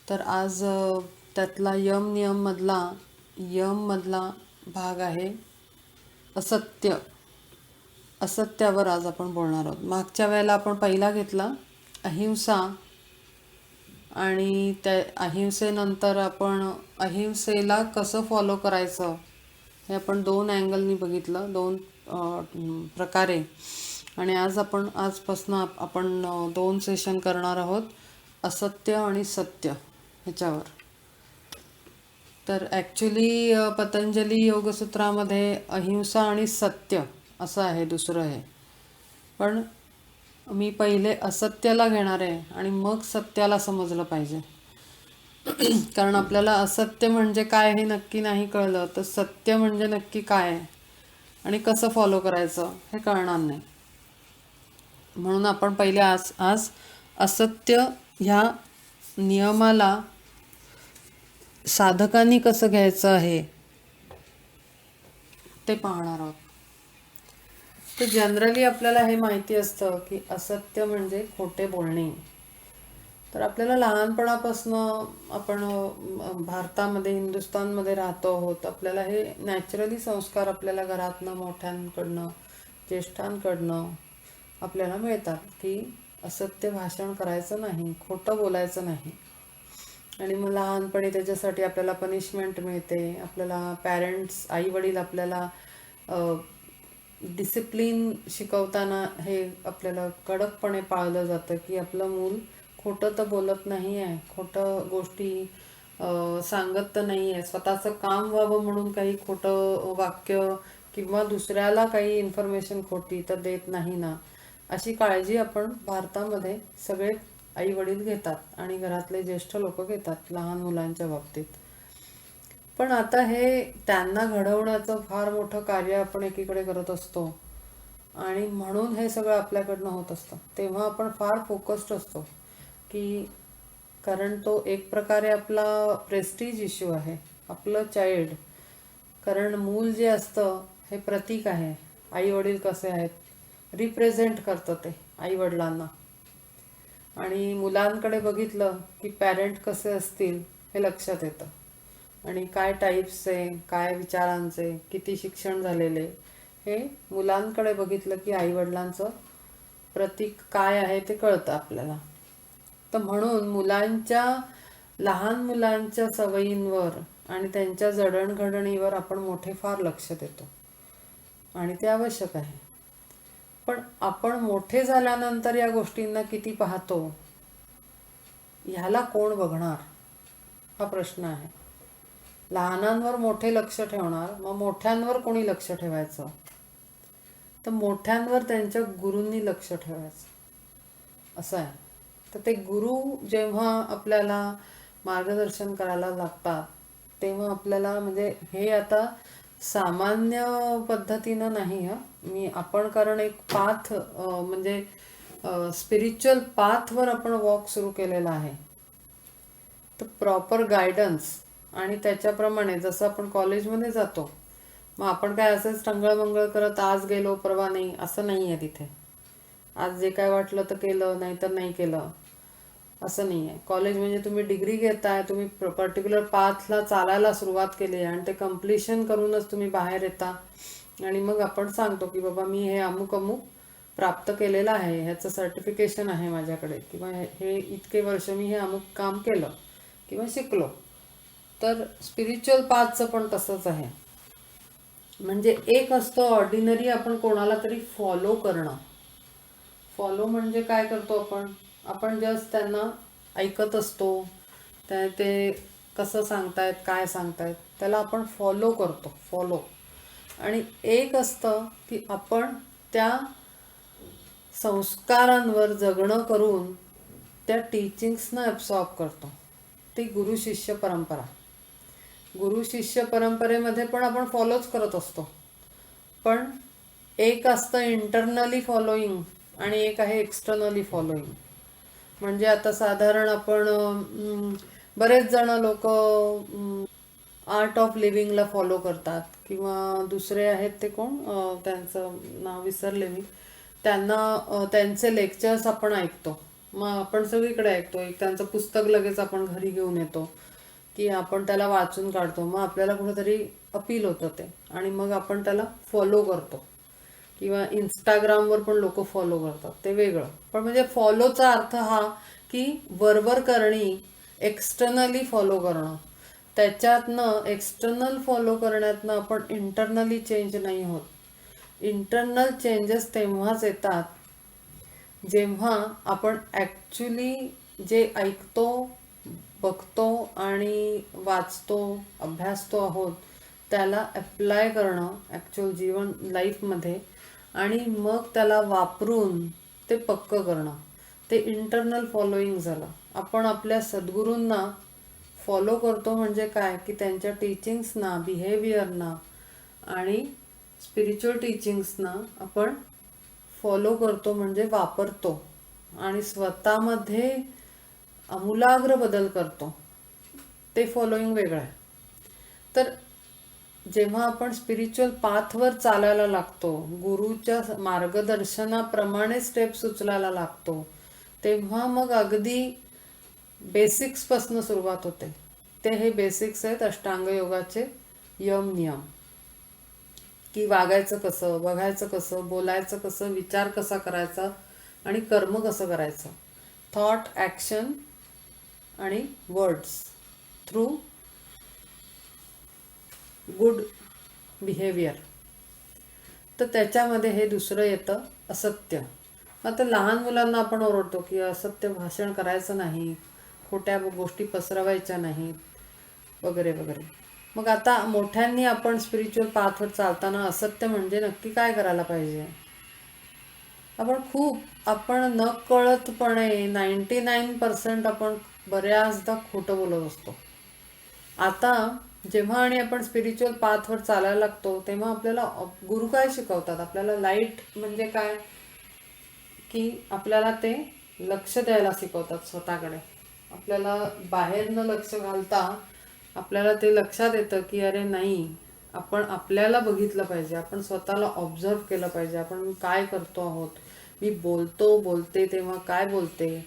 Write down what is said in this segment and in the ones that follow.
तर आज त्यातला यम मधला भाग आहे असत्य. असत्यावर आज आपण बोलणार आहोत. मागच्या वेळेला आपण पहिला घेतला अहिंसा, आणि त्या अहिंसेनंतर आपण अहिंसेला कसं फॉलो करायचं हे आपण दोन अँगलनी बघितलं, दोन प्रकारे. आणि आजपासून आपण दोन सेशन करणार आहोत असत्य आणि सत्य ह्याच्यावर. तर ॲक्च्युली पतंजली योगसूत्रामध्ये अहिंसा आणि सत्य असं आहे, दुसरं आहे. पण मी पहिले असत्याला घेणार आहे आणि मग सत्याला समजलं पाहिजे. कारण आपल्याला असत्य म्हणजे काय हे नक्की नाही कळलं तर सत्य म्हणजे नक्की काय आहे आणि कसं फॉलो करायचं हे कळणार नाही. म्हणून आपण पहिले आज आज असत्य ह्या नियमाला साधकांनी कसं घ्यायचं आहे ते पाहणार आहोत. तर जनरली आपल्याला हे माहिती असतं की असत्य म्हणजे खोटे बोलणे. तर आपल्याला लहानपणापासनं आपण भारतामध्ये, हिंदुस्थानमध्ये राहतो आहोत. आपल्याला हे नॅचरली संस्कार आपल्याला घरातनं, मोठ्यांकडनं, ज्येष्ठांकडनं आपल्याला मिळतात की असत्य भाषण करायचं नाही, खोटं बोलायचं नाही. आणि मग लहानपणी त्याच्यासाठी आपल्याला पनिशमेंट मिळते. आपल्याला पॅरेंट्स, आई वडील आपल्याला डिसिप्लिन शिकवताना हे आपल्याला कडकपणे पाळलं जातं की आपलं मूल खोटं तर बोलत नाही आहे, खोटं गोष्टी सांगत तर नाही आहे, स्वतःचं काम व्हावं म्हणून काही खोटं वाक्य किंवा दुसऱ्याला काही इन्फॉर्मेशन खोटी तर देत नाही ना, अशी काळजी आपण भारतामध्ये सगळे आई वडील घेतात आणि घरातले ज्येष्ठ लोक घेतात लहान मुलांच्या बाबतीत. पण आता हे त्यांना घडवण्याचं फार मोठं कार्य आपण एकीकडे करत असतो आणि म्हणून हे सगळं आपल्याकडनं होत असतं. तेव्हा आपण फार फोकस्ड असतो की, कारण तो एक प्रकारे आपला प्रेस्टीज इश्यू आहे, आपलं चाइल्ड. कारण मूल जे असतं हे प्रतीक आहे. आई वडील कसे आहेत रिप्रेझेंट करतं ते आई वडिलांना. आणि मुलांकडे बघितलं की पॅरेंट कसे असतील हे लक्षात येतं. आणि काय टाईप्सचे, काय विचारांचे, किती शिक्षण झालेले, हे मुलांकडे बघितलं की आईवडिलांचं प्रतीक काय आहे ते कळतं आपल्याला. तर म्हणून लहान मुलांच्या सवयींवर आणि त्यांच्या जडणघडणीवर आपण मोठे फार लक्ष देतो आणि ते आवश्यक आहे. पण आपण मोठे झाल्यानंतर या गोष्टींना किती पाहतो ह्याला कोण बघणार हा प्रश्न आहे. लहानांवर मोठे लक्ष ठेवणार, मग मोठ्यांवर कोणी लक्ष ठेवायचं? तर मोठ्यांवर त्यांच्या गुरूंनी लक्ष ठेवायचं असं आहे. तर ते गुरु जेव्हा आपल्याला मार्गदर्शन करायला लागतात तेव्हा आपल्याला, म्हणजे हे आता सामान्य पद्धतीनं नाही आपण कारण एक पाथ, म्हणजे स्पिरिच्युअल पाथवर आपण वॉक सुरू केलेला आहे. तर प्रॉपर गायडन्स आणि त्याच्याप्रमाणे जसं आपण कॉलेजमध्ये जातो, मग आपण काय असंच टंगळमंगळ करत आज गेलो परवा नाही असं नाही आहे तिथे. आज जे काय वाटलं तर केलं, नाही तर नाही केलं असं नाही आहे. कॉलेज म्हणजे तुम्ही डिग्री घेताय, तुम्ही पर्टिक्युलर पाथला चालायला सुरुवात केली आहे आणि ते कम्प्लिशन करूनच तुम्ही बाहेर येता. आणि मग आपण सांगतो की बाबा मी हे अमुक अमुक प्राप्त केलेलं आहे, ह्याचं सर्टिफिकेशन आहे माझ्याकडे, किंवा हे इतके वर्ष मी हे अमुक काम केलं किंवा शिकलो. तर स्पिरिच्युअल पाथचं पण तसंच आहे. म्हणजे एक असतं ऑर्डिनरी आपण कोणाला तरी फॉलो करणं. फॉलो म्हणजे काय करतो आपण जस्ट त्यांना ऐकत असतो, ते कसं सांगतायत, काय सांगतायत त्याला आपण फॉलो करतो, फॉलो. आणि एक असतं की आपण त्या संस्कारांवर जगणं करून त्या टीचिंग्सना ॲब्सॉर्ब करतो. ती गुरु शिष्य परंपरा. गुरु शिष्य परंपरेमध्ये पण आपण फॉलोच करत असतो, पण एक असतं इंटरनली फॉलोईंग आणि एक आहे एक्सटर्नली फॉलोईंग. म्हणजे आता साधारण आपण बरेच जण लोक आर्ट ऑफ लिव्हिंगला फॉलो करतात, किंवा दुसरे आहेत ते कोण, त्यांचं नाव विसरले मी, त्यांचे लेक्चर्स आपण ऐकतो. मग आपण सगळीकडे ऐकतो, एक त्यांचं पुस्तक लगेच आपण घरी घेऊन येतो की आपण त्याला वाचून काढतो, मग आपल्याला कुठेतरी अपील होतं ते, आणि मग आपण त्याला फॉलो करतो. किंवा इंस्टाग्रामवर पण लोक फॉलो करतात, ते वेगळं. पण म्हणजे फॉलोचा अर्थ हा की वरवर करणी, एक्सटर्नली फॉलो करणं. त्याच्यातनं एक्सटर्नल फॉलो करण्यातनं आपण इंटरनली चेंज नाही होत. इंटरनल चेंजेस तेव्हाच येतात जेव्हा आपण ॲक्च्युली जे ऐकतो, बघतो आणि वाचतो, अभ्यासतो आहोत, त्याला अप्लाय करणं ॲक्च्युअल जीवन लाईफमध्ये, आणि मग त्याला वापरून ते पक्कं करणं. ते इंटरनल फॉलोईंग झालं. आपण आपल्या सद्गुरूंना फॉलो करतो म्हणजे काय, की त्यांच्या टीचिंग्सना, बिहेवियरना आणि स्पिरिच्युअल टीचिंग्सना आपण फॉलो करतो म्हणजे वापरतो, आणि स्वतःमध्ये आमूलाग्र बदल करतो. ते फॉलोईंग वेगळं आहे. तर जेव्हा आपण स्पिरिच्युअल पाथवर चालायला लागतो, गुरुच्या मार्गदर्शनाप्रमाणे स्टेप्स उचलायला लागतो, तेव्हा मग अगदी बेसिक्सपासून सुरुवात होते. ते हे बेसिक्स आहेत अष्टांग योगाचे यम नियम, की वागायचं कसं, बघायचं कसं, बोलायचं कसं, विचार कसा करायचा आणि कर्म कसं करायचं. थॉट, ॲक्शन आणि वर्ड्स थ्रू गुड बिहेवियर. तर त्याच्यामध्ये हे दुसरं येतं असत्य. आता लहान मुलांना आपण ओरडतो की असत्य भाषण करायचं नाही, खोट्या गोष्टी पसरवायच्या नाहीत वगैरे वगैरे. मग आता मोठ्यांनी आपण स्पिरिच्युअल पाथवर चालताना असत्य म्हणजे नक्की काय करायला पाहिजे. आपण नकळतपणे 99% आपण बऱ्याचदा खोटं बोलत असतो. आता जेव्हा आणि आपण स्पिरिच्युअल पाथवर चालायला लागतो तेव्हा आपल्याला गुरु काय शिकवतात, आपल्याला लाईट म्हणजे काय, की आपल्याला ते लक्ष द्यायला शिकवतात स्वतःकडे. आपल्याला बाहेर न लक्ष घालता आपल्याला ते लक्षात येतं की अरे नाही, आपण आपल्याला बघितलं पाहिजे, आपण स्वतःला ऑब्झर्व केलं पाहिजे, आपण काय करतो आहोत, मी बोलते तेव्हा काय बोलते,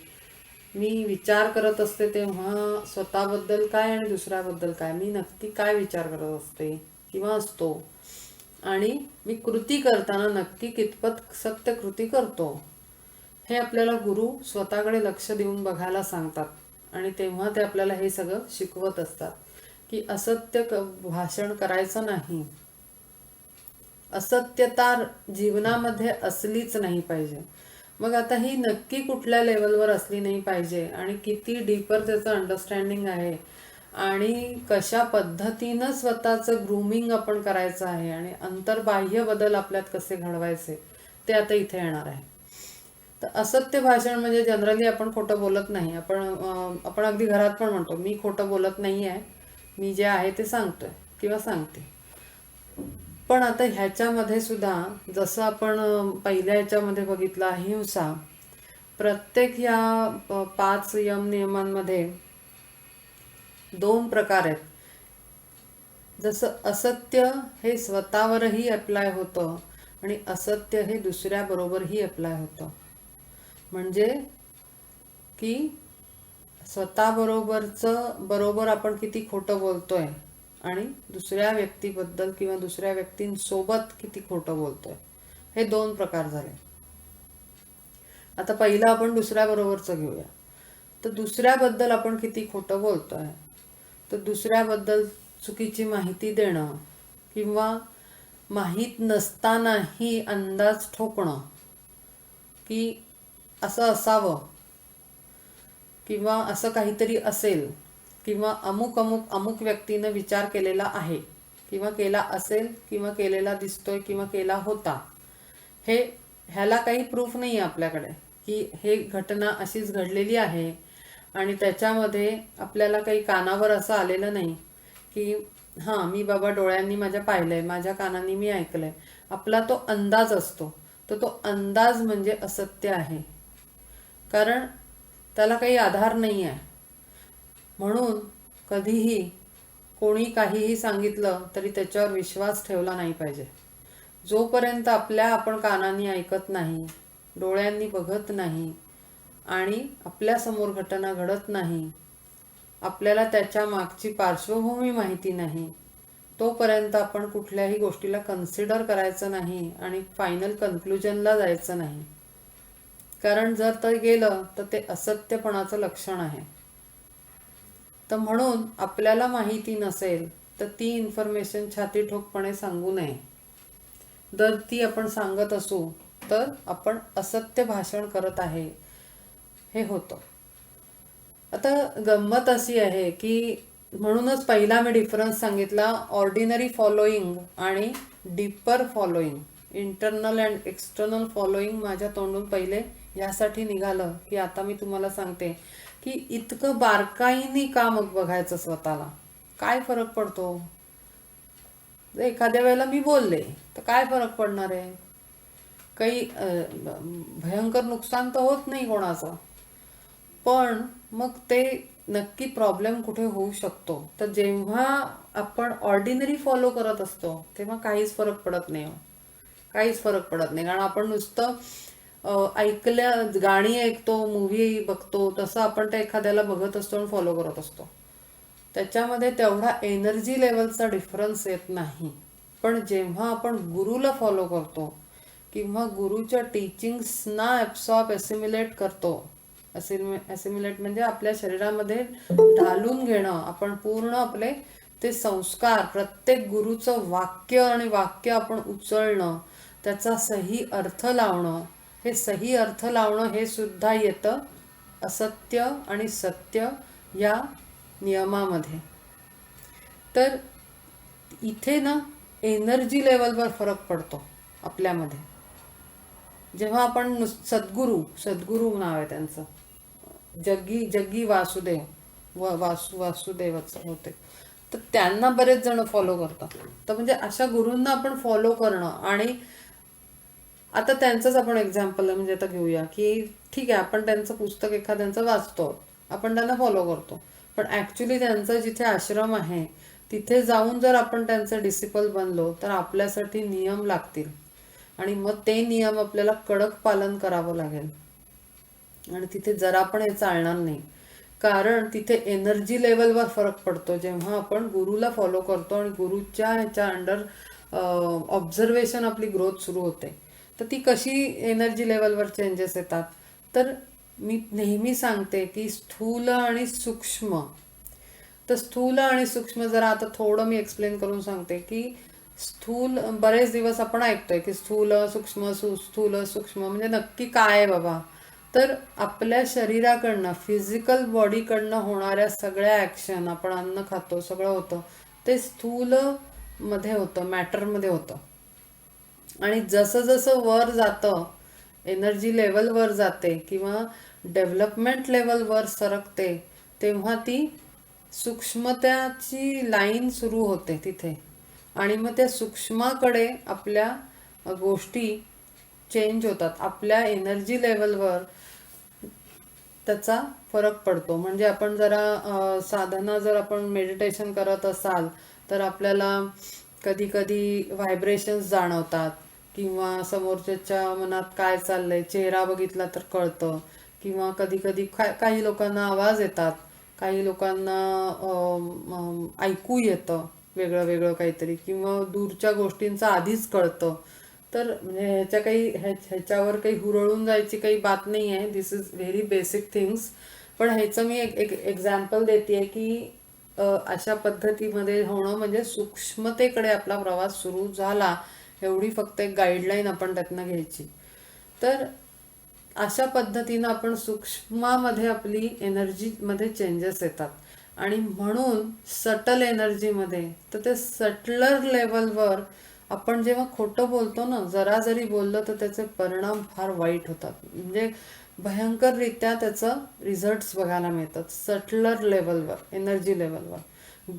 मी विचार करत असते तेव्हा स्वतःबद्दल काय आणि दुसऱ्याबद्दल काय, मी नक्की काय विचार करत असते किंवा असतो, आणि मी कृती करताना नक्की कितपत सत्य कृती करतो. हे आपल्याला गुरु स्वतःकडे लक्ष देऊन बघायला सांगतात, आणि तेव्हा ते आपल्याला हे सगळं शिकवत असतात की असत्य भाषण करायचं नाही, असत्यता जीवनामध्ये असलीच नाही पाहिजे. मग आता ही नक्की कुठल्या लेवलवर असली नाही पाहिजे, आणि किती डीपर त्याचं अंडरस्टँडिंग आहे, आणि कशा पद्धतीनं स्वतःचं ग्रूमिंग आपण करायचं आहे, आणि अंतर्बाह्य बदल आपल्यात कसे घडवायचे, ते आता इथे येणार आहे. तर असत्य भाषण म्हणजे जनरली आपण खोटं बोलत नाही. आपण अगदी घरात पण म्हणतो मी खोटं बोलत नाही आहे, मी जे आहे ते सांगतोय किंवा सांगते. पण आता ह्याच्यामध्ये सुद्धा जसं आपण पहिल्या ह्याच्यामध्ये बघितलं अहिंसा, प्रत्येक ह्या 5 यम नियमांमध्ये 2 प्रकार आहेत. जसं असत्य हे स्वतःवरही अप्लाय होतं आणि असत्य हे दुसऱ्याबरोबरही अप्लाय होतं. म्हणजे की स्वतःबरोबरचं बरोबर आपण किती खोटं बोलतोय, आणि दुसऱ्या व्यक्तीबद्दल किंवा दुसऱ्या व्यक्तींसोबत किती खोटं बोलतोय, हे 2 प्रकार झाले. आता पहिलं आपण दुसऱ्याबरोबरचं घेऊया. तर दुसऱ्याबद्दल आपण किती खोटं बोलतोय, तर दुसऱ्याबद्दल चुकीची माहिती देणं किंवा माहीत नसतानाही अंदाज ठोकणं की असं असावं किंवा असं काहीतरी असेल, किंवा अमुक व्यक्तीनं विचार केलेला आहे किंवा केला असेल किंवा केलेला दिसतोय किंवा केला होता, ह्याला काही प्रूफ नाही आहे आपल्याकडे की हे घटना अशीच घडलेली आहे, आणि त्याच्यामध्ये आपल्याला काही कानावर असं आलेलं नाही की हां मी बाबा डोळ्यांनी माझ्या पाहिलंय, माझ्या कानांनी मी ऐकलंय. आपला तो अंदाज असतो. तर तो अंदाज म्हणजे असत्य आहे, कारण त्याला काही आधार नाही आहे. म्हणून कधीही कोणी काहीही सांगितलं तरी त्याच्यावर विश्वास ठेवला नाही पाहिजे. जोपर्यंत आपण कानांनी ऐकत नाही, डोळ्यांनी बघत नाही, आणि आपल्यासमोर घटना घडत नाही, आपल्याला त्याच्या मागची पार्श्वभूमी माहिती नाही, तोपर्यंत आपण कुठल्याही गोष्टीला कन्सिडर करायचं नाही आणि फायनल कन्क्लुजनला जायचं नाही. कारण जर ते गेलं तर ते असत्यपणाचं लक्षण आहे. तर म्हणून आपल्याला माहिती नसेल तर ती इन्फॉर्मेशन छाती ठोकपणे सांगू नये. जर ती आपण सांगत असू तर आपण असत्य भाषण करत आहे हे होतं. आता गंमत अशी आहे की म्हणूनच पहिला मी डिफरन्स सांगितला ऑर्डिनरी फॉलोईंग आणि deeper following. Internal and external following माझ्या तोंडून पहिले यासाठी निघालं की आता मी तुम्हाला सांगते की इतकं बारकाईने का मग बघायचं स्वतःला. काय फरक पडतो? एखाद्या वेळेला मी बोलले तर काय फरक पडणार आहे? काही भयंकर नुकसान तर होत नाही कोणाचं. पण मग ते नक्की प्रॉब्लेम कुठे होऊ शकतो? तर जेव्हा आपण ऑर्डिनरी फॉलो करत असतो तेव्हा काहीच फरक पडत नाही. काहीच फरक पडत नाही. कारण आपण नुसतं ऐकल्या गाणी ऐकतो, मूव्ही बघतो, तसं आपण त्या एखाद्याला बघत असतो आणि फॉलो करत असतो. त्याच्यामध्ये तेवढा एनर्जी लेवलचा डिफरन्स येत नाही. पण जेव्हा आपण गुरुला फॉलो करतो किंवा गुरुच्या टीचिंग्सना ॲब्सॉर्ब ॲसिम्युलेट करतो, ॲसिम्युलेट म्हणजे आपल्या शरीरामध्ये ढालून घेणं, आपण पूर्ण आपले ते संस्कार, प्रत्येक गुरुचं वाक्य आणि वाक्य आपण उचलणं, त्याचा सही अर्थ लावणं, हे सही अर्थ लावणं हे सुद्धा येतं असत्य आणि सत्य या नियमामध्ये. तर इथे ना एनर्जी लेवलवर फरक पडतो आपल्यामध्ये. जेव्हा आपण सद्गुरू नाव आहे त्यांचं, जग्गी वासुदेव वासुदेवच होते. तर त्यांना बरेच जण फॉलो करतात. तर म्हणजे अशा गुरूंना आपण फॉलो करणं. आणि आता त्यांचंच आपण एक्झाम्पल म्हणजे आता घेऊया की ठीक आहे, आपण त्यांचं पुस्तक एखाद्यांचं वाचतो, आपण त्यांना फॉलो करतो, पण ॲक्च्युली त्यांचं जिथे आश्रम आहे तिथे जाऊन जर आपण त्यांचे डिसिपल बनलो तर आपल्यासाठी नियम लागतील आणि मग ते नियम आपल्याला कडक पालन करावं लागेल. आणि तिथे जरा पण हे चालणार नाही. कारण तिथे एनर्जी लेवलवर फरक पडतो. जेव्हा आपण गुरुला फॉलो करतो आणि गुरुच्या ह्याच्या अंडर ऑब्झर्वेशन आपली ग्रोथ सुरू होते, तर ती कशी एनर्जी लेवलवर चेंजेस येतात? तर मी नेहमी सांगते की स्थूल आणि सूक्ष्म. तर स्थूल आणि सूक्ष्म जरा आता थोडं मी एक्सप्लेन करून सांगते की स्थूल बरेच दिवस आपण ऐकतोय की स्थूल सूक्ष्म स्थूल सूक्ष्म म्हणजे नक्की काय आहे बाबा? तर आपल्या शरीराकडनं, फिजिकल बॉडीकडनं होणाऱ्या सगळ्या ॲक्शन, आपण अन्न खातो, सगळं होतं ते स्थूल मध्ये होतं, मॅटरमध्ये होतं. आणि जसं जसं वर जातं, एनर्जी लेवल वर जाते किंवा डेव्हलपमेंट लेवल वर सरकते, तेव्हा ती सूक्ष्मतेची लाईन सुरू होते तिथे. आणि मग त्या सूक्ष्माकडे आपल्या गोष्टी चेंज होतात. आपल्या एनर्जी लेवलवर त्याचा फरक पडतो. म्हणजे आपण जरा साधना जर आपण मेडिटेशन करत असाल तर आपल्याला कधी कधी व्हायब्रेशन्स जाणवतात किंवा समोरच्याच्या मनात काय चाललंय चेहरा बघितला तर कळतं. किंवा कधी कधी काही लोकांना आवाज येतात, काही लोकांना ऐकू येतं वेगळं वेगळं काहीतरी, किंवा दूरच्या गोष्टींचं आधीच कळतं. तर म्हणजे ह्याच्यावर काही हुरळून जायची काही बात नाही आहे. दिस इज व्हेरी बेसिक थिंग्स. पण ह्याचं मी एक एक्झाम्पल देते की अशा पद्धतीमध्ये होणं म्हणजे सूक्ष्मतेकडे आपला प्रवास सुरू झाला, एवढी फक्त एक गाईडलाईन आपण त्यातनं घ्यायची. तर अशा पद्धतीनं आपण सूक्ष्मामध्ये आपली एनर्जीमध्ये चेंजेस येतात. आणि म्हणून सटल एनर्जीमध्ये, तर ते सटलर लेवलवर आपण जेव्हा खोटं बोलतो ना, जरा जरी बोललं तर त्याचे परिणाम फार वाईट होतात. म्हणजे भयंकररित्या त्याचं रिझल्ट्स बघायला मिळतात सटलर लेवलवर, एनर्जी लेवलवर.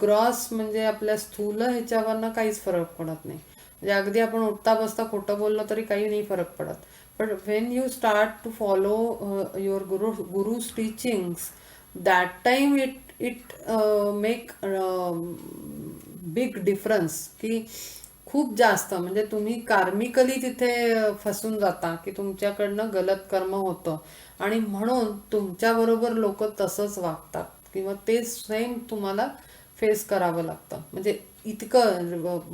ग्रॉस म्हणजे आपल्या स्थूल ह्याच्यावरनं काहीच फरक पडत नाही. म्हणजे अगदी आपण उठता बसता खोटं बोललं तरी काही नाही फरक पडत. पण when you start to follow your guru's teachings, that time it make big difference. की खूप जास्त, म्हणजे तुम्ही कार्मिकली तिथे फसून जाता की तुमच्याकडनं गलत कर्म होतं आणि म्हणून तुमच्याबरोबर लोक तसंच वागतात किंवा ते सेम तुम्हाला फेस करावं लागतं. म्हणजे इतकं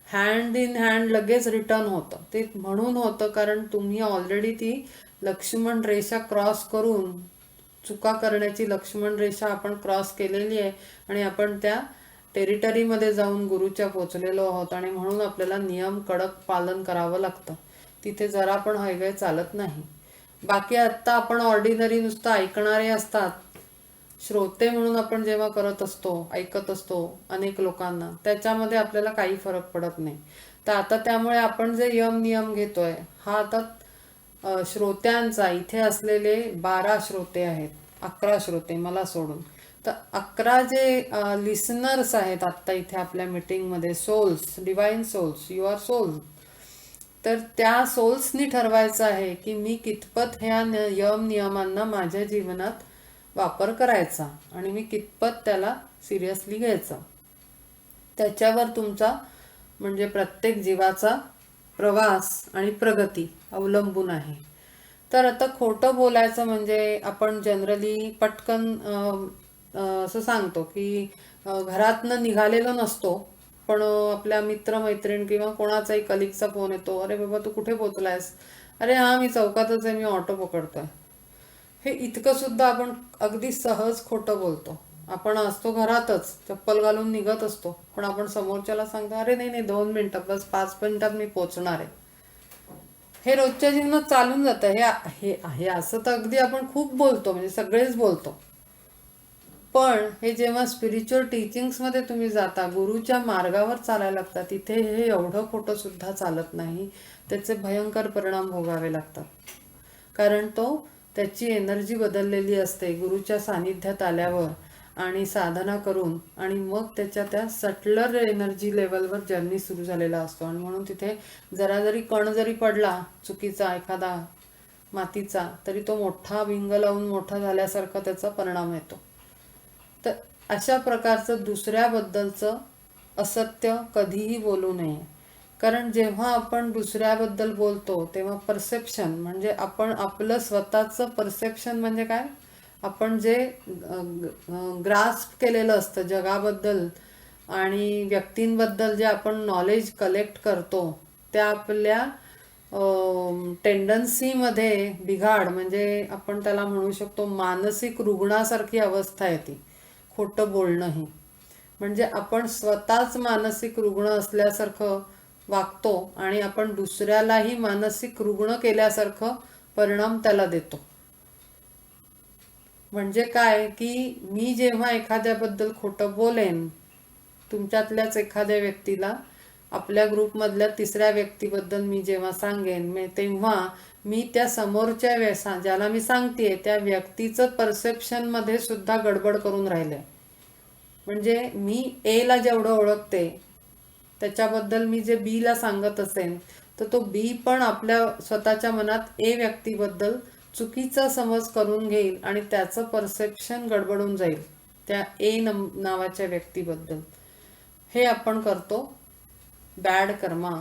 हँड इन हँड लगेच रिटर्न होतं. ते म्हणून होतं कारण तुम्ही ऑलरेडी ती लक्ष्मण रेषा क्रॉस करून, चुका करण्याची लक्ष्मण रेषा आपण क्रॉस केलेली आहे आणि आपण त्या टेरिटरीमध्ये जाऊन गुरुच्या पोचलेलो आहोत आणि म्हणून आपल्याला नियम कडक पालन करावं लागतं. तिथे जरा पण हायवे चालत नाही. बाकी आत्ता आपण ऑर्डिनरी नुसतं ऐकणारे असतात, श्रोते म्हणून आपण जेव्हा करत असतो, ऐकत असतो अनेक लोकांना, त्याच्यामध्ये आपल्याला काही फरक पडत नाही. तर आता त्यामुळे आपण जे यम नियम घेतोय हा आता श्रोत्यांचा, इथे असलेले 12 श्रोते आहेत, 11 श्रोते मला सोडून, तर 11 जे लिसनर्स आहेत आत्ता इथे आपल्या मीटिंगमध्ये, souls, divine souls, you are souls. तर त्या सोल्सनी ठरवायचं आहे की मी कितपत ह्या यम नियमांना माझ्या जीवनात वापर करायचा आणि मी कितपत त्याला सिरियसली घ्यायचा. त्याच्यावर तुमचा म्हणजे प्रत्येक जीवाचा प्रवास आणि प्रगती अवलंबून आहे. तर आता खोटं बोलायचं म्हणजे आपण जनरली पटकन असं सांगतो की घरातनं निघालेलो नसतो, पण आपल्या मित्रमैत्रीण किंवा कोणाचाही कलिगचा फोन येतो, अरे बाबा तू कुठे पोचलायस, अरे हा मी चौकातच आहे, मी ऑटो पकडतोय. हे इतकं सुद्धा आपण अगदी सहज खोटं बोलतो. आपण असतो घरातच, चप्पल घालून निघत असतो, पण आपण समोरच्याला सांगतो अरे नाही नाही 2 मिनिटं, बस 5 मिनिटात मी पोचणार आहे. हे रोजच्या जीवनात चालून जातं. हे हे असं तर अगदी आपण खूप बोलतो, म्हणजे सगळेच बोलतो. पण हे जेव्हा स्पिरिच्युअल टीचिंग्समध्ये तुम्ही जाता, गुरुच्या मार्गावर चालायला लागता, तिथे हे एवढं खोटं सुद्धा चालत नाही. त्याचे भयंकर परिणाम भोगावे लागतात. कारण त्याची एनर्जी बदललेली असते गुरुच्या सानिध्यात आल्यावर आणि साधना करून, आणि मग त्याच्या त्या सटलर एनर्जी लेवलवर जर्नी सुरू झालेला असतो. आणि म्हणून तिथे जरा जरी कण जरी पडला चुकीचा एखादा मातीचा, तरी तो मोठा विंग लावून मोठा झाल्यासारखा त्याचा परिणाम येतो. तर अशा प्रकारचं दुसऱ्याबद्दलचं असत्य कधीही बोलू नये. कारण जेव्हा आपण दुसऱ्याबद्दल बोलतो तेव्हा परसेप्शन, म्हणजे आपण आपलं स्वतःचं परसेप्शन म्हणजे काय, आपण जे ग्रास्प केलेलं असतं जगाबद्दल आणि व्यक्तींबद्दल जे आपण नॉलेज कलेक्ट करतो, त्या आपल्या टेंडन्सीमध्ये बिघाड, म्हणजे आपण त्याला म्हणू शकतो मानसिक रुग्णासारखी अवस्था येते खोटं बोलणं ही. म्हणजे आपण स्वतःच मानसिक रुग्ण असल्यासारखं वागतो आणि आपण दुसऱ्यालाही मानसिक रुग्ण केल्यासारखं परिणाम त्याला देतो. म्हणजे काय की मी जेव्हा एखाद्याबद्दल खोटं बोलेन, तुमच्यातल्याच एखाद्या व्यक्तीला आपल्या ग्रुपमधल्या तिसऱ्या व्यक्तीबद्दल मी जेव्हा सांगेन, तेव्हा मी त्या समोरच्या ज्याला मी सांगतेय त्या व्यक्तीचं परसेप्शनमध्ये सुद्धा गडबड करून राहिले. म्हणजे मी एला जेवढं ओळखते त्याच्याबद्दल मी जे बीला सांगत असेन, तर तो बी पण आपल्या स्वतःच्या मनात ए व्यक्तीबद्दल चुकीचा समज करून घेईल आणि त्याचं परसेप्शन गडबडून जाईल त्या ए नावाच्या व्यक्तीबद्दल. हे आपण करतो बॅड कर्मा,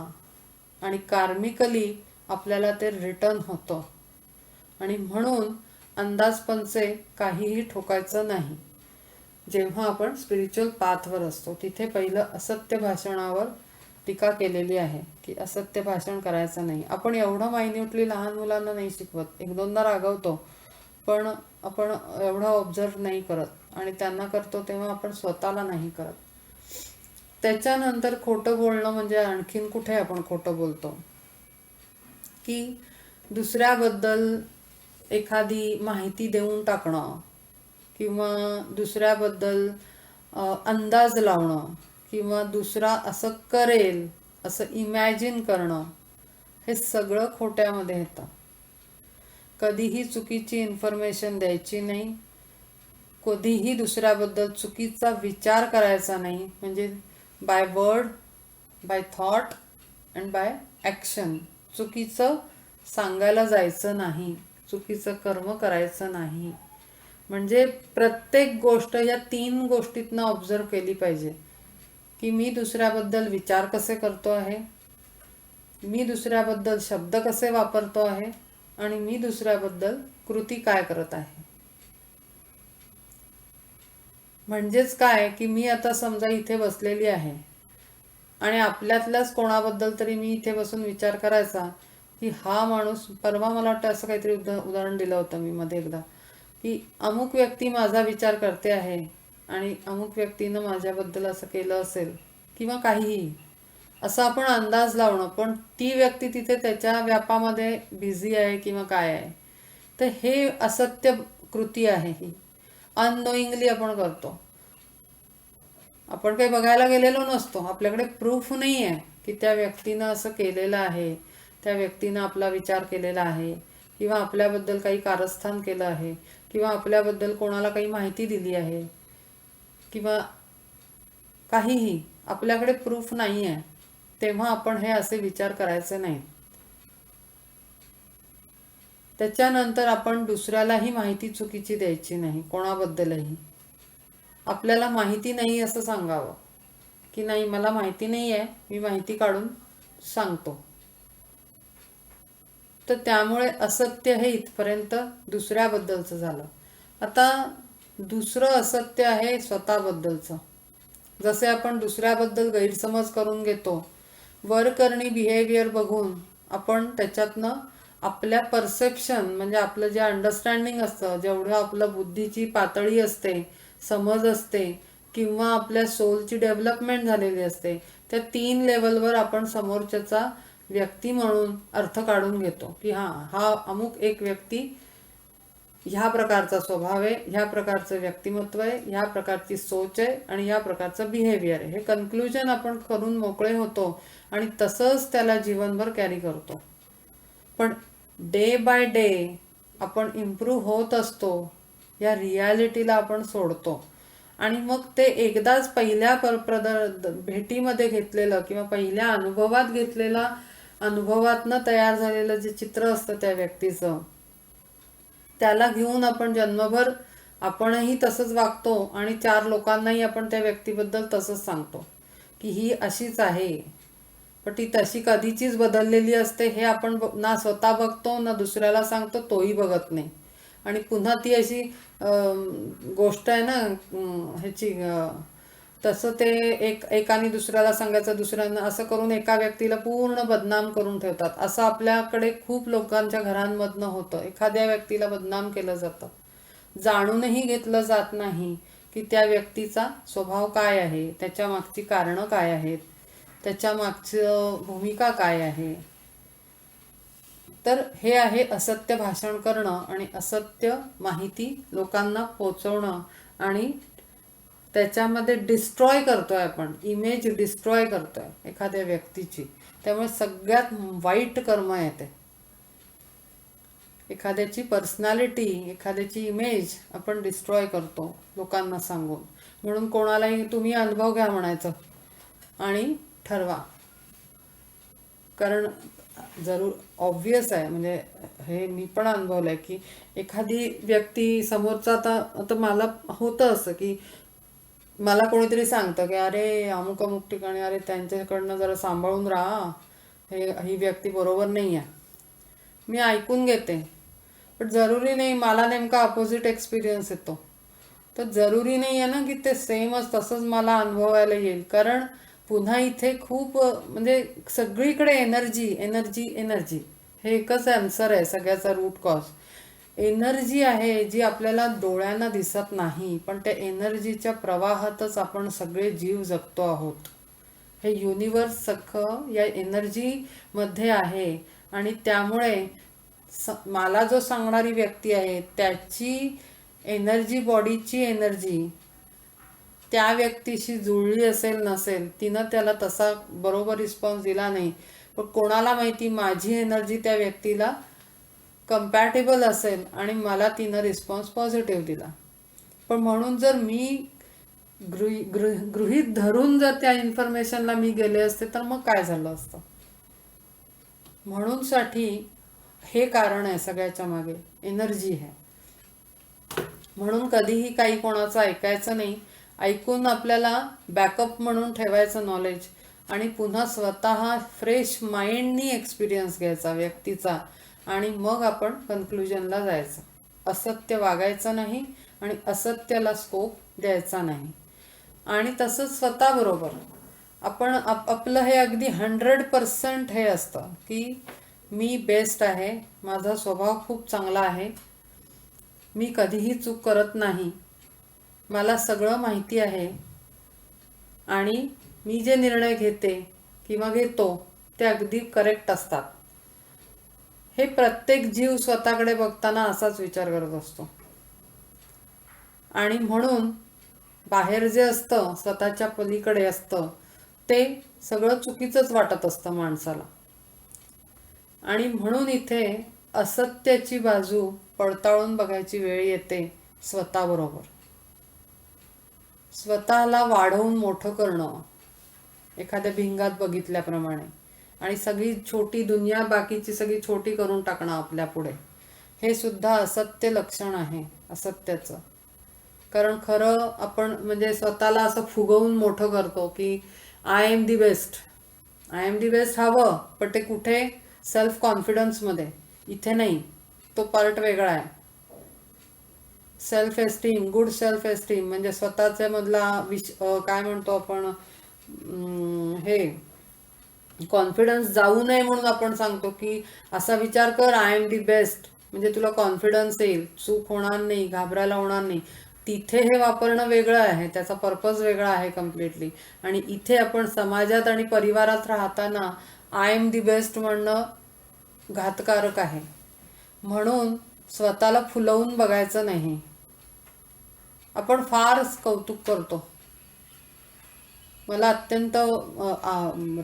आणि कार्मिकली आपल्याला ते रिटर्न होतं. आणि म्हणून अंदाजपंचे काहीही ठोकायचं नाही. जेव्हा आपण स्पिरिच्युअल पाथवर असतो, तिथे पहिलं असत्य भाषणावर टीका केलेली आहे की असत्य भाषण करायचं नाही. आपण एवढं मायन्युटली लहान मुलांना नाही शिकवत, 1-2दा रागवतो, पण आपण एवढं ऑब्झर्व नाही करत आणि त्यांना करतो तेव्हा आपण स्वतःला नाही करत. त्याच्यानंतर खोटं बोलणं म्हणजे आणखीन कुठे आपण खोटं बोलतो की दुसऱ्याबद्दल एखादी माहिती देऊन टाकणं किंवा दुसऱ्याबद्दल अंदाज लावणं किंवा दुसरा असं करेल असं इमॅजिन करणं, हे सगळं खोट्यामध्ये येतं. कधीही चुकीची इन्फॉर्मेशन द्यायची नाही, कधीही दुसऱ्याबद्दल चुकीचा विचार करायचा नाही. म्हणजे by word, by thought and by action चुकीचं सांगायला जायचं नाही, चुकीचं कर्म करायचं नाही. म्हणजे प्रत्येक गोष्ट या 3 गोष्टीतनं ऑब्झर्व केली पाहिजे. की मी दुसऱ्याबद्दल विचार कसे करतो आहे, मी दुसऱ्याबद्दल शब्द कसे वापरतो आहे, आणि मी दुसऱ्याबद्दल कृती काय करत आहे. म्हणजेच काय की मी आता समजा इथे बसलेली आहे आणि आपल्यातल्याच कोणाबद्दल तरी मी इथे बसून विचार करायचा की हा माणूस, परवा मला वाटतं असं काहीतरी उदाहरण दिलं होतं मी मध्ये एकदा, की अमुक व्यक्ती माझा विचार करते आहे आणि अमुक व्यक्तीनं माझ्याबद्दल असं केलं असेल किंवा काहीही, असं आपण अंदाज लावणं. पण ती व्यक्ती तिथे त्याच्या व्यापामध्ये बिझी आहे किंवा काय आहे. तर हे असत्य कृती आहे. ही अननोईंगली आपण करतो. आपण काही बघायला गेलेलो नसतो, आपल्याकडे प्रूफ नाही आहे की त्या व्यक्तीनं असं केलेलं आहे, त्या व्यक्तीनं आपला विचार केलेला आहे किंवा आपल्याबद्दल काही कारस्थान केलं आहे किंवा आपल्याबद्दल कोणाला काही माहिती दिली आहे किंवा काहीही आपल्याकडे प्रूफ नाही आहे. तेव्हा आपण हे असे विचार करायचे नाही. त्याच्यानंतर आपण दुसऱ्यालाही माहिती चुकीची द्यायची नाही, कोणाबद्दलही. आपल्याला माहिती नाही असं सांगावं की नाही, मला माहिती नाही आहे, मी माहिती काढून सांगतो. तर त्यामुळे असत्य हे इथपर्यंत दुसऱ्याबद्दलचं झालं. आता दुसरं असत्य आहे स्वतःबद्दलचं. जसे आपण दुसऱ्याबद्दल गैरसमज करून घेतो, वरकरणी बिहेवियर बघून आपण त्याच्यातनं आपल्या परसेप्शन, म्हणजे आपलं जे अंडरस्टँडिंग असतं, जेवढं आपलं बुद्धीची पातळी असते, समज असते किंवा आपल्या सोलची डेव्हलपमेंट झालेली असते, त्या 3 लेवलवर आपण समोरच्याचा व्यक्ती म्हणून अर्थ काढून घेतो की हा अमुक एक व्यक्ती ह्या प्रकारचा स्वभाव आहे, ह्या प्रकारचं व्यक्तिमत्व आहे, ह्या प्रकारची सोच आहे आणि ह्या प्रकारचं बिहेवियर आहे. हे कन्क्लुजन आपण करून मोकळे होतो आणि तसंच त्याला जीवनभर कॅरी करतो. पण डे बाय डे आपण इम्प्रूव्ह होत असतो, या रियालिटीला आपण सोडतो आणि मग ते एकदाच पहिल्या भेटीमध्ये घेतलेलं किंवा पहिल्या अनुभवात घेतलेला, अनुभवातनं तयार झालेलं जे चित्र असतं त्या व्यक्तीचं, त्याला घेऊन आपण जन्मभर आपणही तसंच वागतो आणि 4 लोकांनाही आपण त्या व्यक्तीबद्दल तसंच सांगतो की ही अशीच आहे. पण ती तशी कधीचीच बदललेली असते हे आपण ना स्वतः बघतो ना दुसऱ्याला सांगतो, तोही बघत नाही. आणि पुन्हा ती अशी गोष्ट आहे ना ह्याची, तसं ते एकाने दुसऱ्याला सांगायचं, दुसऱ्यांना, असं करून एका व्यक्तीला पूर्ण बदनाम करून ठेवतात. असं आपल्याकडे खूप लोकांच्या घरांमधनं होतं. एखाद्या व्यक्तीला बदनाम केलं जातं, जाणूनही घेतलं जात नाही की त्या व्यक्तीचा स्वभाव काय आहे, त्याच्या मागची कारणं काय आहेत, त्याच्या मागचं भूमिका काय आहे. तर हे आहे असत्य भाषण करणं आणि असत्य माहिती लोकांना पोचवणं, आणि त्याच्यामध्ये डिस्ट्रॉय करतोय आपण, इमेज डिस्ट्रॉय करतोय एखाद्या व्यक्तीची. त्यामुळे सगळ्यात वाईट कर्म आहे ते. एखाद्याची पर्सनॅलिटी, एखाद्याची इमेज आपण डिस्ट्रॉय करतो लोकांना सांगून. म्हणून कोणालाही तुम्ही अनुभव घ्या म्हणायचं आणि ठरवा. कारण जरूर ऑब्वियस आहे, म्हणजे हे मी पण अनुभवलंय की एखादी व्यक्ती समोरचा, आता मला होतं असं की मला कोणीतरी सांगतं की अरे अमुक अमुक ठिकाणी, अरे त्यांच्याकडनं जरा सांभाळून राहा, ही व्यक्ती बरोबर नाही आहे. मी ऐकून घेते, पण जरुरी नाही, मला नेमका अपोजिट एक्सपिरियन्स येतो. तर जरुरी नाही आहे ना की ते सेमच तसंच मला अनुभवायला येईल. कारण पुन्हा इथे खूप, म्हणजे सगळीकडे एनर्जी एनर्जी एनर्जी, हे एकच आन्सर आहे सगळ्याचा, रूट कॉज. एनर्जी आहे जी आपल्याला डोळ्यांना दिसत नाही, पण त्या एनर्जीच्या प्रवाहातच आपण सगळे जीव जगतो आहोत. हे युनिवर्स सगळं या एनर्जीमध्ये आहे. आणि त्यामुळे मला जो सांगणारी व्यक्ती आहे त्याची एनर्जी, बॉडीची एनर्जी त्या व्यक्तीशी जुळली असेल नसेल, तिनं त्याला तसा बरोबर रिस्पॉन्स दिला नाही, पण कोणाला माहिती माझी एनर्जी त्या व्यक्तीला कम्पॅटेबल असेल आणि मला तिनं रिस्पॉन्स पॉझिटिव्ह दिला. पण म्हणून जर मी गृहीत धरून जर त्या इन्फॉर्मेशनला मी गेले असते तर मग काय झालं असतं. म्हणून साठी हे कारण आहे सगळ्याच्या मागे, एनर्जी आहे. म्हणून कधीही काही कोणाचं ऐकायचं नाही ऐकून आपल्याला बॅकअप म्हणून ठेवायचं नॉलेज आणि पुन्हा स्वतः फ्रेश माइंडनी एक्सपिरियन्स घ्यायचा व्यक्तीचा आणि मग आपण कन्क्लुजनला जायचं. असत्य वागायचं नाही आणि असत्याला स्कोप द्यायचा नाही. आणि तसंच स्वतःबरोबर आपण आपलं हे अगदी 100% हे असतं की मी बेस्ट आहे, माझा स्वभाव खूप चांगला आहे, मी कधीही चूक करत नाही, मला सगळं माहिती आहे आणि मी जे निर्णय घेते किंवा घेतो ते अगदी करेक्ट असतात. हे प्रत्येक जीव स्वतःकडे बघताना असाच विचार करत असतो. आणि म्हणून बाहेर जे असतं स्वतःच्या पलीकडे असतं ते सगळं चुकीचंच वाटत असतं माणसाला. आणि म्हणून इथे असत्याची बाजू पडताळून बघायची वेळ येते स्वतःबरोबर. स्वतःला वाढवून मोठं करणं एखाद्या भिंगात बघितल्याप्रमाणे आणि सगळी छोटी दुनिया बाकीची सगळी छोटी करून टाकणं आपल्या पुढे, हे सुद्धा असत्य लक्षण आहे असत्याचं. कारण खरं आपण म्हणजे स्वतःला असं फुगवून मोठं करतो की I am the best, I am the best हवं, पण ते कुठे सेल्फ कॉन्फिडन्समध्ये, इथे नाही. तो पार्ट वेगळा आहे. Self esteem, good self esteem म्हणजे स्वतःच्या मधला काय म्हणतो आपण हे कॉन्फिडन्स जाऊ नये म्हणून आपण सांगतो की असा विचार कर आय एम दी बेस्ट, म्हणजे तुला कॉन्फिडन्स येईल, चूक होणार नाही, घाबरायला होणार नाही. तिथे हे वापरणं वेगळं आहे, त्याचा पर्पज वेगळा आहे कम्प्लिटली. आणि इथे आपण समाजात आणि परिवारात राहताना आय एम दी बेस्ट म्हणणं घातकारक आहे. म्हणून स्वतःला फुलवून बघायचं नाही. आपण फार कौतुक करतो. मला अत्यंत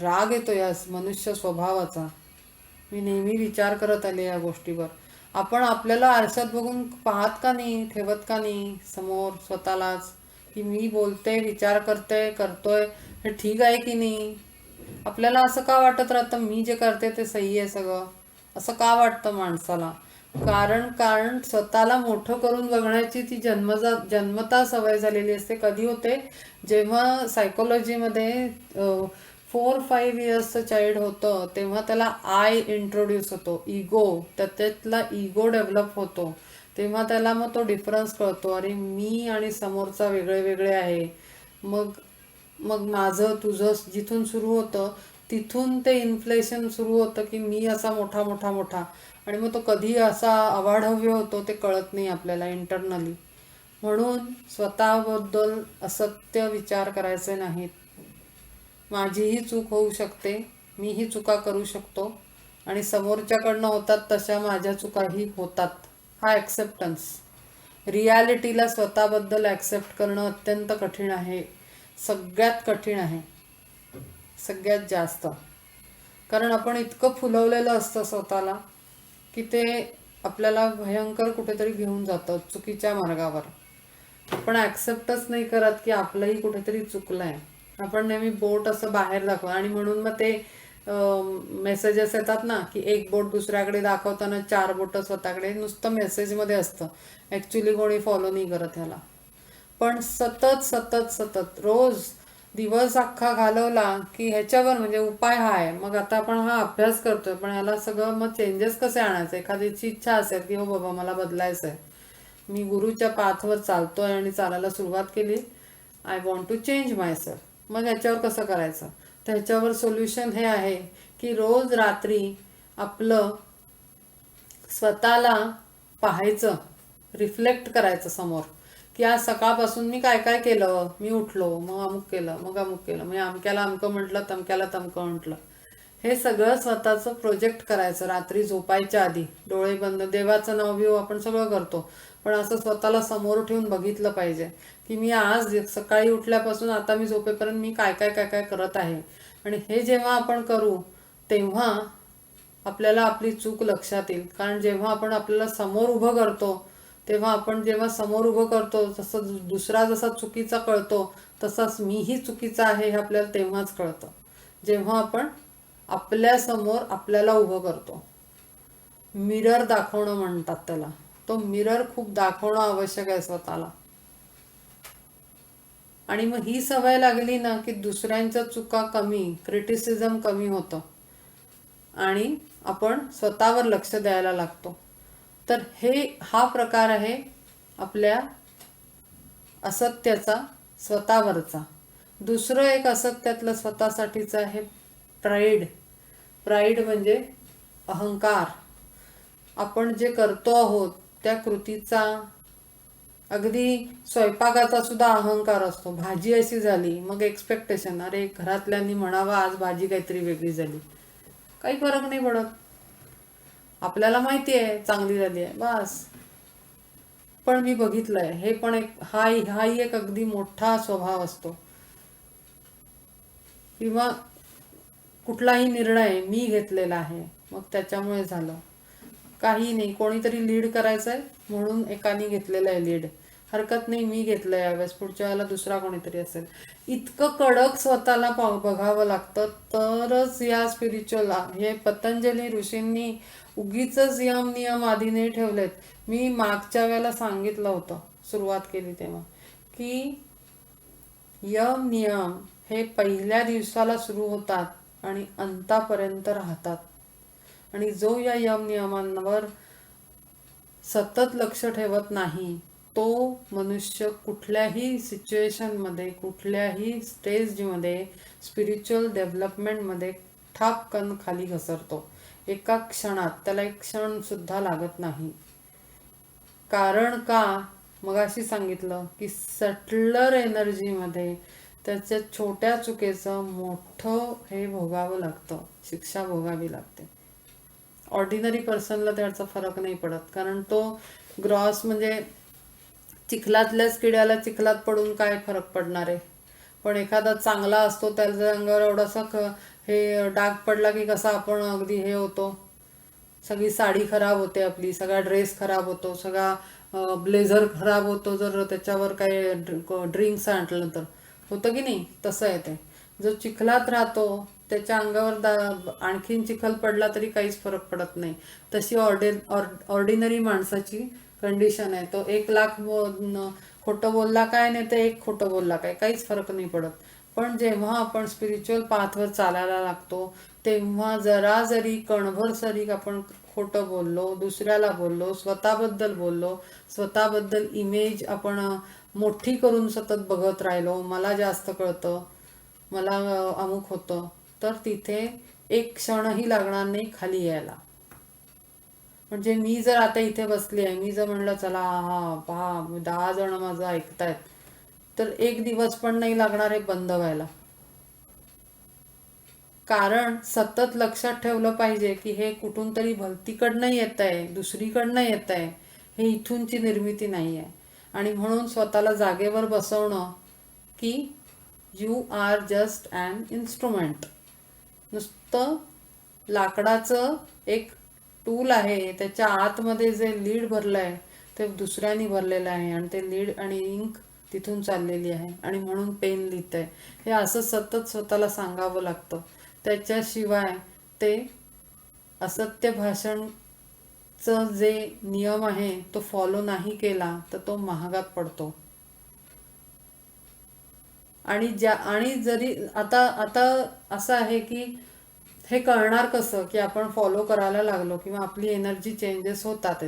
राग येतो या मनुष्य स्वभावाचा. मी नेहमी विचार करत आले या गोष्टीवर. आपण आपल्याला आरशात बघून पाहत का नाही, ठेवत का नाही समोर स्वतःलाच, की मी बोलते, विचार करते, करतोय हे ठीक आहे की नाही. आपल्याला असं का वाटत राहतं मी जे करते ते सही आहे सगळं, असं का वाटतं माणसाला? कारण स्वतःला मोठं करून बघण्याची ती जन्मता सवय झालेली असते. कधी होते जेव्हा सायकोलॉजीमध्ये 4-5 इयर्सचं चाइल्ड होतं तेव्हा त्याला आय इंट्रोड्यूस होतो, इगो, त्याच्यातला इगो डेव्हलप होतो. तेव्हा त्याला मग तो डिफरन्स कळतो, अरे मी आणि समोरचा वेगळे वेगळे आहे. मग मग माझं तुझं जिथून सुरू होतं तिथून ते इन्फ्लेशन सुरू होतं की मी असा मोठा मोठा मोठा, आणि मग तो कधी असा अवाढव्य होतो ते कळत नाही आपल्याला इंटरनली. म्हणून स्वतःबद्दल असत्य विचार करायचे नाहीत. माझीही चूक होऊ शकते, मीही चुका करू शकतो आणि समोरच्याकडनं होतात तशा माझ्या चुकाही होतात. हा ॲक्सेप्टन्स, रियालिटीला स्वतःबद्दल ॲक्सेप्ट करणं अत्यंत कठीण आहे. सगळ्यात कठीण आहे, सगळ्यात जास्त. कारण आपण इतकं फुलवलेलं असतं स्वतःला की ते आपल्याला भयंकर कुठेतरी घेऊन जातं चुकीच्या मार्गावर. आपण ॲक्सेप्टच नाही करत की आपलंही कुठेतरी चुकलं आहे. आपण नेहमी बोट असं बाहेर दाखवा, आणि म्हणून मग ते मेसेजेस येतात ना की एक बोट दुसऱ्याकडे दाखवताना 4 बोटं स्वतःकडे, नुसतं मेसेजमध्ये असतं, ॲक्च्युली कोणी फॉलो नाही करत ह्याला. पण सतत सतत सतत रोज दिवस अख्खा घालवला की ह्याच्यावर म्हणजे उपाय हा आहे. मग आता आपण हा अभ्यास करतोय, पण ह्याला सगळं मग चेंजेस कसे आणायचे. एखाद्याची इच्छा असेल की हो बाबा मला बदलायचं आहे, मी गुरुच्या पाथवर चालतोय आणि चालायला सुरुवात केली, I want to change myself. मग ह्याच्यावर कसं करायचं, तर ह्याच्यावर सोल्युशन हे आहे की रोज रात्री आपलं स्वतःला पाहायचं, रिफ्लेक्ट करायचं समोर की आज सकाळपासून मी काय काय केलं. मी उठलो, मग अमुक केलं, मग अमुक केलं, मी अमक्याला अमकं म्हटलं, तमक्याला तमकं म्हटलं. हे सगळं स्वतःचं प्रोजेक्ट करायचं रात्री झोपायच्या आधी. डोळे बंद, देवाचं नाव घेऊ आपण सगळं करतो, पण असं स्वतःला समोर ठेवून बघितलं पाहिजे की मी आज सकाळी उठल्यापासून आता मी झोपेपर्यंत मी काय काय काय काय करत आहे. आणि हे जेव्हा आपण करू तेव्हा आपल्याला आपली चूक लक्षात येईल. कारण जेव्हा आपण आपल्याला समोर उभं करतो तेव्हा आपण जेव्हा समोर उभं करतो तसं दुसरा जसा चुकीचा कळतो तसाच मीही चुकीचा आहे हे आपल्याला तेव्हाच कळतं, जेव्हा आपण आपल्या समोर आपल्याला उभं करतो. मिरर दाखवणं म्हणतात त्याला. तो मिरर खूप दाखवणं आवश्यक आहे स्वतःला. आणि मग ही सवय लागली ना की दुसऱ्यांच्या चुका कमी, क्रिटिसिझम कमी होतं आणि आपण स्वतःवर लक्ष द्यायला लागतो. तर हा प्रकार आहे आपल्या असत्याचा, स्वतःवरचा. दुसरं एक असत्यातलं स्वतःसाठीचं आहे प्राईड. प्राईड म्हणजे अहंकार. आपण जे करतो आहोत त्या कृतीचा, अगदी स्वयंपाकाचा सुद्धा अहंकार असतो. भाजी अशी झाली, मग एक्सपेक्टेशन, अरे घरातल्यांनी म्हणावं आज भाजी काहीतरी वेगळी झाली. काही फरक नाही पडत, आपल्याला माहिती आहे चांगली झाली आहे बस. पण मी बघितलंय हे पण एक हाही एक अगदी मोठा स्वभाव असतो. किंवा कुठलाही निर्णय मी घेतलेला आहे, मग त्याच्यामुळे झालं. काही नाही, कोणीतरी लीड करायचंय म्हणून एकाने घेतलेलं आहे लीड, हरकत नाही मी घेतलंय यावेळेस, पुढच्या वेळेला दुसरा कोणीतरी असेल. इतकं कडक स्वतःला बघावं लागतं तरच या स्पिरिच्युअल, हे पतंजली ऋषींनी उगीच यम नियम आधी नाही ठेवलेत. मी मागच्या वेळेला सांगितलं होतं, सुरुवात केली तेव्हा, की यम नियम हे पहिल्या दिवसाला सुरू होतात आणि अंतापर्यंत राहतात. आणि जो या यम नियमांवर सतत लक्ष ठेवत नाही तो मनुष्य कुठल्याही सिच्युएशनमध्ये, कुठल्याही स्टेजमध्ये, स्पिरिच्युअल डेव्हलपमेंटमध्ये ठापकन खाली घसरतो एका क्षणात. त्याला एक क्षण सुद्धा लागत नाही. कारण का? मगाशी सांगितलं की सटलर एनर्जीमध्ये त्याच्या छोट्या चुकीचं मोठं हे भोगावं लागतं, शिक्षा भोगावी लागते. ऑर्डिनरी पर्सनला त्याचा फरक नाही पडत, कारण तो ग्रॉस म्हणजे चिखलातल्याच किड्याला चिखलात पडून काय फरक पडणार आहे. पण एखादा चांगला असतो त्याच्या अंगावर एवढासा हे डाग पडला की कसा आपण अगदी हे होतो, सगळी साडी खराब होते आपली, सगळा ड्रेस खराब होतो, सगळा ब्लेझर खराब होतो जर त्याच्यावर काही ड्रिंक्स आणलं तर, होतं की नाही. तसं आहे ते. जो चिखलात राहतो त्याच्या अंगावर आणखीन चिखल पडला तरी काहीच फरक पडत नाही. तशी ऑर्डिनरी माणसाची कंडिशन आहे. तो 1,00,000 खोटं बोलला काय, नाही तर 1 खोटं बोलला काय, काहीच फरक नाही पडत. पण जेव्हा आपण स्पिरिच्युअल पाथवर चालायला लागतो तेव्हा जरा जरी कणभर सरी आपण खोटं बोललो, दुसऱ्याला बोललो, स्वतःबद्दल बोललो, स्वतःबद्दल इमेज आपण मोठी करून सतत बघत राहिलो, मला जास्त कळतं, मला अमुक होतं, तर तिथे एक क्षणही लागणार नाही खाली यायला. म्हणजे मी जर आता इथे बसली आहे, मी जर म्हणलं चला हा पहा 10 जण माझं ऐकतायत, तर एक दिवस पण नाही लागणार आहे बंद व्हायला. कारण सतत लक्षात ठेवलं पाहिजे की हे कुठून तरी भलतीकडनं येत आहे, दुसरीकडनं येत आहे, हे इथूनची निर्मिती नाही आहे. आणि म्हणून स्वतःला जागेवर बसवणं की you are just an instrument. नुसतं लाकडाचं एक टूल आहे, त्याच्या आतमध्ये जे लीड भरलं आहे ते दुसऱ्यानी भरलेलं आहे आणि ते लीड आणि इंक तिथून चाललेली आहे आणि म्हणून पेन लिहित आहे. हे असं सतत स्वतःला सांगावं लागतं. त्याच्याशिवाय ते असत्य भाषणचं जे नियम आहे तो फॉलो नाही केला तर तो महागात पडतो. आणि जरी आता आता असं आहे की हे कळणार कसं की आपण फॉलो करायला लागलो किंवा आपली एनर्जी चेंजेस होतात.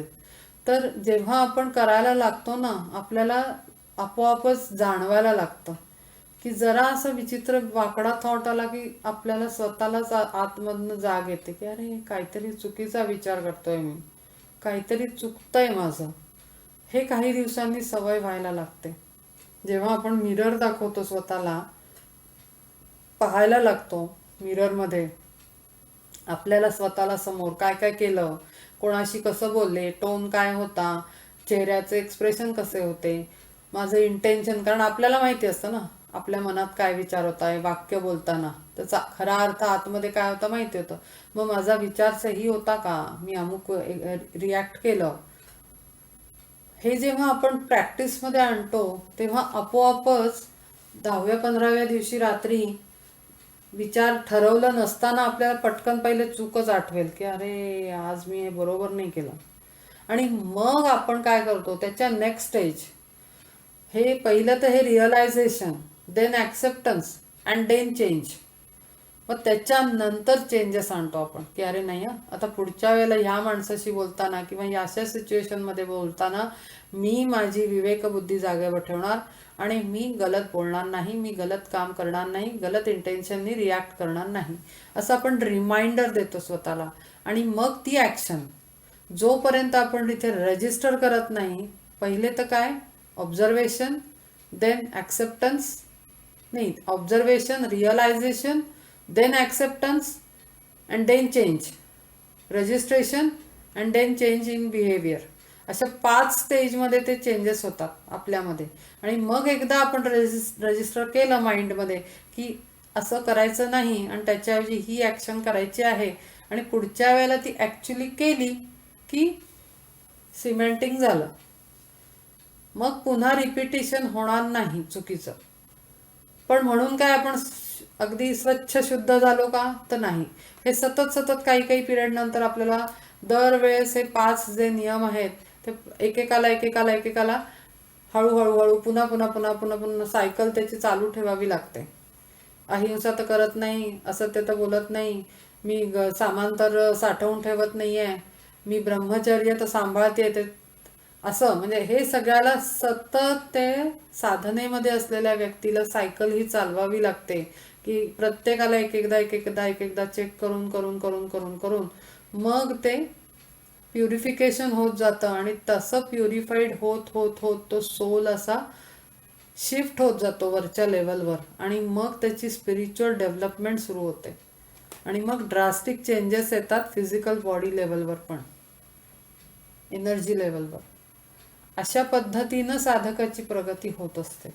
तर जेव्हा आपण करायला लागतो ना, आपल्याला आपोआपच जाणवायला लागतं की जरा असं विचित्र वाकडा थॉट आला की आपल्याला स्वतःलाच आतमधनं जाग येते की अरे काहीतरी चुकीचा विचार करतोय मी, काहीतरी चुकतंय माझं. हे काही दिवसांनी सवय व्हायला लागते. जेव्हा आपण मिरर दाखवतो, स्वतःला पाहायला लागतो मिररमध्ये, आपल्याला स्वतःला समोर काय काय केलं, कोणाशी कसं बोलले, टोन काय होता, चेहऱ्याचे एक्सप्रेशन कसे होते, माझं इंटेन्शन, कारण आपल्याला माहिती असतं ना आपल्या मनात काय विचार होता आहे वाक्य बोलताना, त्याचा खरा अर्थ आतमध्ये काय होता माहिती होतं. मग माझा विचार सही होता का, मी अमुक रिॲक्ट केलं. हे जेव्हा आपण प्रॅक्टिसमध्ये आणतो तेव्हा आपोआपच 10व्या-15व्या दिवशी रात्री विचार ठरवलं नसताना आपल्याला पटकन पहिले चूकच आठवेल की अरे आज मी हे बरोबर नाही केलं. आणि मग आपण काय करतो त्याच्या नेक्स्ट स्टेज, हे पहिलं तर हे realisation, then acceptance and then change. मग त्याच्यानंतर चेंजेस आणतो आपण की अरे नाही आता पुढच्या वेळेला ह्या माणसाशी बोलताना किंवा या अशा सिच्युएशनमध्ये बोलताना मी माझी विवेकबुद्धी जागेवर ठेवणार आणि मी गलत बोलणार नाही, मी गलत काम करणार नाही, गलत इंटेन्शननी रिॲक्ट करणार नाही, असं आपण रिमाइंडर देतो स्वतःला. आणि मग ती ॲक्शन जोपर्यंत आपण तिथे रजिस्टर करत नाही, पहिले तर काय ऑब्झर्वेशन, देन ॲक्सेप्टन्स, नाही observation, realisation, then acceptance and then change, registration and then change in behaviour. अशा 5 स्टेजमध्ये ते चेंजेस होतात आपल्यामध्ये. आणि मग एकदा आपण रजिस्टर केलं माइंडमध्ये की असं करायचं नाही आणि त्याच्याऐवजी ही ॲक्शन करायची आहे आणि पुढच्या वेळेला ती ॲक्च्युली केली की सिमेंटिंग झालं. मग पुन्हा रिपिटेशन होणार नाही चुकीचं. पण म्हणून काय आपण अगदी स्वच्छ शुद्ध झालो का? तर नाही. हे सतत सतत काही काही पिरियड नंतर आपल्याला दरवेळेस हे 5 जे नियम आहेत ते एकेकाला एकेकाला एकेकाला हळूहळू हळू पुन्हा पुन्हा पुन्हा पुन्हा पुन्हा सायकल त्याची चालू ठेवावी लागते. अहिंसा तर करत नाही, असत्य तर बोलत नाही, मी सामान तर साठवून ठेवत नाही आहे, मी ब्रह्मचर्य तर सांभाळते, ते असं म्हणजे हे सगळ्याला सतत ते साधनेमध्ये असलेल्या व्यक्तीला सायकल ही चालवावी लागते की प्रत्येकाला एक एकदा एक एकदा एक एकदा चेक करून करून करून करून करून मग ते प्युरिफिकेशन होत जातं. आणि तसं प्युरिफाईड होत होत होत तो सोल असा शिफ्ट होत जातो वरच्या लेवलवर आणि मग त्याची स्पिरिच्युअल डेव्हलपमेंट सुरू होते. आणि मग ड्रास्टिक चेंजेस येतात फिजिकल बॉडी लेवलवर पण, एनर्जी लेवलवर. अशा पद्धतीनं साधकाची प्रगती होत असते.